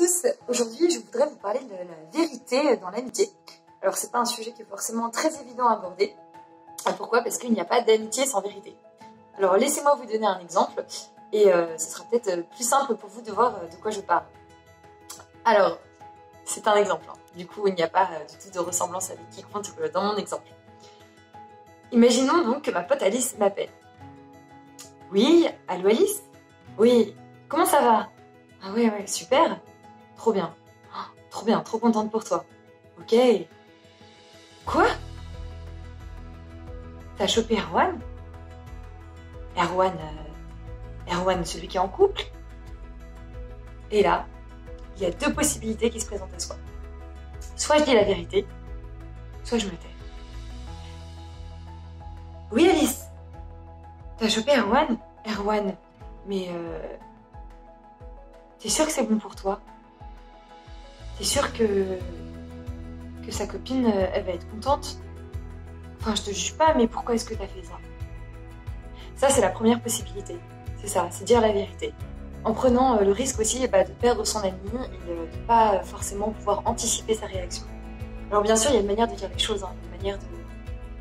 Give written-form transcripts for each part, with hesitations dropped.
tous, aujourd'hui je voudrais vous parler de la vérité dans l'amitié. Alors c'est pas un sujet qui est forcément très évident à aborder. Pourquoi? Parce qu'il n'y a pas d'amitié sans vérité. Alors laissez-moi vous donner un exemple et ce sera peut-être plus simple pour vous de voir de quoi je parle. Alors, c'est un exemple, hein. Du coup il n'y a pas du tout de ressemblance avec quiconque dans mon exemple. Imaginons donc que ma pote Alice m'appelle. Oui, allô Alice? Oui, comment ça va? Ah ouais, super. Trop bien. Oh, trop bien, trop contente pour toi. Ok. Quoi? T'as chopé Erwan? Erwan, celui qui est en couple? Et là, il y a deux possibilités qui se présentent à soi. Soit je dis la vérité, soit je me tais. Oui Alice, t'as chopé Erwan? Erwan, mais t'es sûre que c'est bon pour toi? T'es sûre que sa copine, elle va être contente? Enfin, je te juge pas, mais pourquoi est-ce que t'as fait ça? Ça, c'est la première possibilité. C'est ça, c'est dire la vérité. En prenant le risque aussi de perdre son ami et de pas forcément pouvoir anticiper sa réaction. Alors bien sûr, il y a une manière de dire les choses, hein, une manière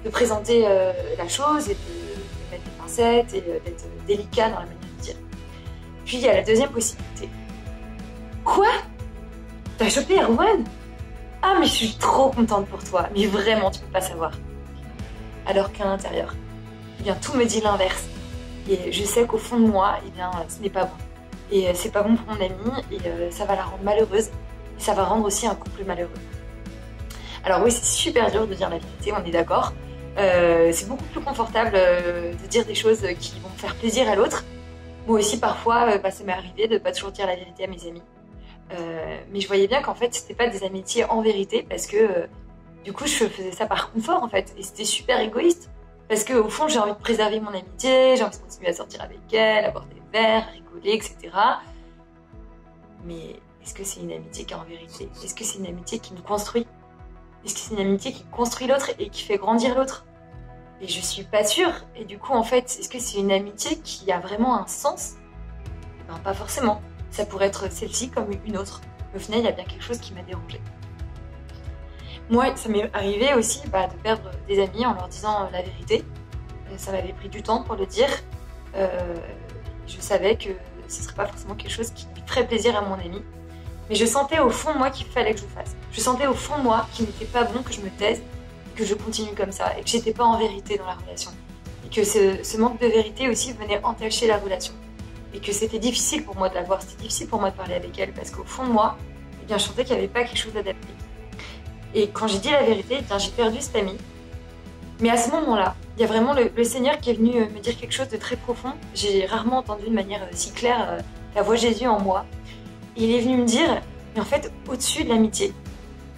de présenter la chose et de mettre les pincettes et d'être délicat dans la manière de dire. Puis il y a la deuxième possibilité. Quoi? T'as chopé Erwan? Ah mais je suis trop contente pour toi, mais vraiment tu peux pas savoir. Alors qu'à l'intérieur, eh bien tout me dit l'inverse. Et je sais qu'au fond de moi, eh bien ce n'est pas bon. Et c'est pas bon pour mon amie et ça va la rendre malheureuse. Et ça va rendre aussi un couple malheureux. Alors oui, c'est super dur de dire la vérité, on est d'accord. C'est beaucoup plus confortable de dire des choses qui vont faire plaisir à l'autre. Moi aussi parfois, ça m'est arrivé de ne pas toujours dire la vérité à mes amis. Mais je voyais bien qu'en fait c'était pas des amitiés en vérité parce que du coup je faisais ça par confort en fait et c'était super égoïste parce que au fond j'ai envie de préserver mon amitié, j'ai envie de continuer à sortir avec elle, à boire des verres, à rigoler, etc. Mais est-ce que c'est une amitié qui est en vérité? Est-ce que c'est une amitié qui nous construit? Est-ce que c'est une amitié qui construit l'autre et qui fait grandir l'autre? Et je suis pas sûre. Et du coup en fait est-ce que c'est une amitié qui a vraiment un sens? Ben, pas forcément. Ça pourrait être celle-ci comme une autre. Mais au final, il y a bien quelque chose qui m'a dérangée. Moi, ça m'est arrivé aussi de perdre des amis en leur disant la vérité. Ça m'avait pris du temps pour le dire. Je savais que ce ne serait pas forcément quelque chose qui ferait plaisir à mon ami. Mais je sentais au fond de moi qu'il fallait que je le fasse. Je sentais au fond de moi qu'il n'était pas bon que je me taise, que je continue comme ça, et que j'étais pas en vérité dans la relation. Et que ce manque de vérité aussi venait entacher la relation. Et que c'était difficile pour moi de la voir, c'était difficile pour moi de parler avec elle parce qu'au fond de moi, eh bien, je sentais qu'il n'y avait pas quelque chose d'adapté. Et quand j'ai dit la vérité, eh bien, j'ai perdu cet ami. Mais à ce moment-là, il y a vraiment le Seigneur qui est venu me dire quelque chose de très profond. J'ai rarement entendu de manière si claire la voix de Jésus en moi. Et il est venu me dire, mais en fait, au-dessus de l'amitié,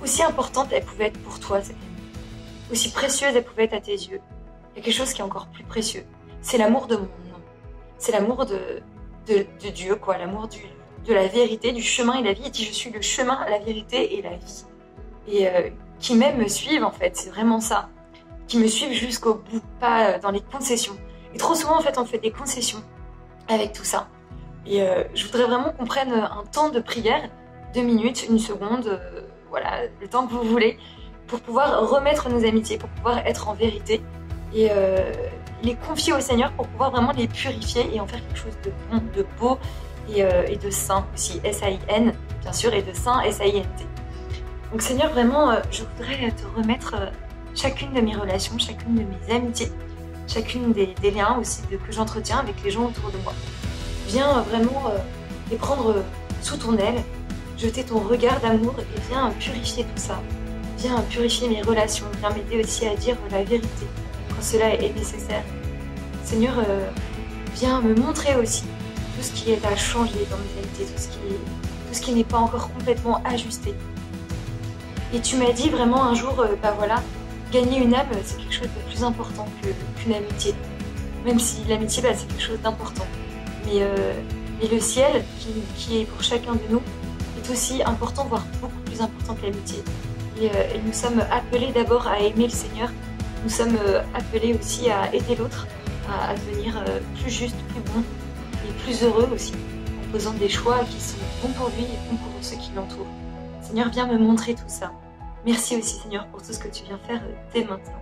aussi importante elle pouvait être pour toi, cette amie, aussi précieuse elle pouvait être à tes yeux, il y a quelque chose qui est encore plus précieux. C'est l'amour de mon nom. C'est l'amour de Dieu, quoi, l'amour de la vérité, du chemin et la vie. Il dit je suis le chemin, la vérité et la vie. Et qui même me suivent en fait, c'est vraiment ça. Qui me suivent jusqu'au bout, pas dans les concessions. Et trop souvent en fait on fait des concessions avec tout ça. Et je voudrais vraiment qu'on prenne un temps de prière, 2 minutes, 1 seconde, voilà, le temps que vous voulez, pour pouvoir remettre nos amitiés, pour pouvoir être en vérité. Et les confier au Seigneur pour pouvoir vraiment les purifier et en faire quelque chose de bon, de beau et de saint aussi, S-A-I-N bien sûr, et de saint, S-A-I-N-T. Donc Seigneur, vraiment, je voudrais te remettre chacune de mes relations, chacune de mes amitiés, chacune des liens aussi que j'entretiens avec les gens autour de moi. Viens vraiment les prendre sous ton aile, jeter ton regard d'amour et viens purifier tout ça. Viens purifier mes relations, viens m'aider aussi à dire la vérité quand cela est nécessaire. Seigneur, viens me montrer aussi tout ce qui est à changer dans mes amitiés, tout ce qui n'est pas encore complètement ajusté. Et tu m'as dit vraiment un jour, voilà, gagner une âme, c'est quelque chose de plus important qu'une amitié. Même si l'amitié, c'est quelque chose d'important. Mais le ciel, qui est pour chacun de nous, est aussi important, voire beaucoup plus important que l'amitié. Et nous sommes appelés d'abord à aimer le Seigneur. Nous sommes appelés aussi à aider l'autre, à devenir plus juste, plus bon et plus heureux aussi, faisant des choix qui sont bons pour lui et bons pour ceux qui l'entourent. Seigneur, viens me montrer tout ça. Merci aussi, Seigneur, pour tout ce que tu viens faire dès maintenant.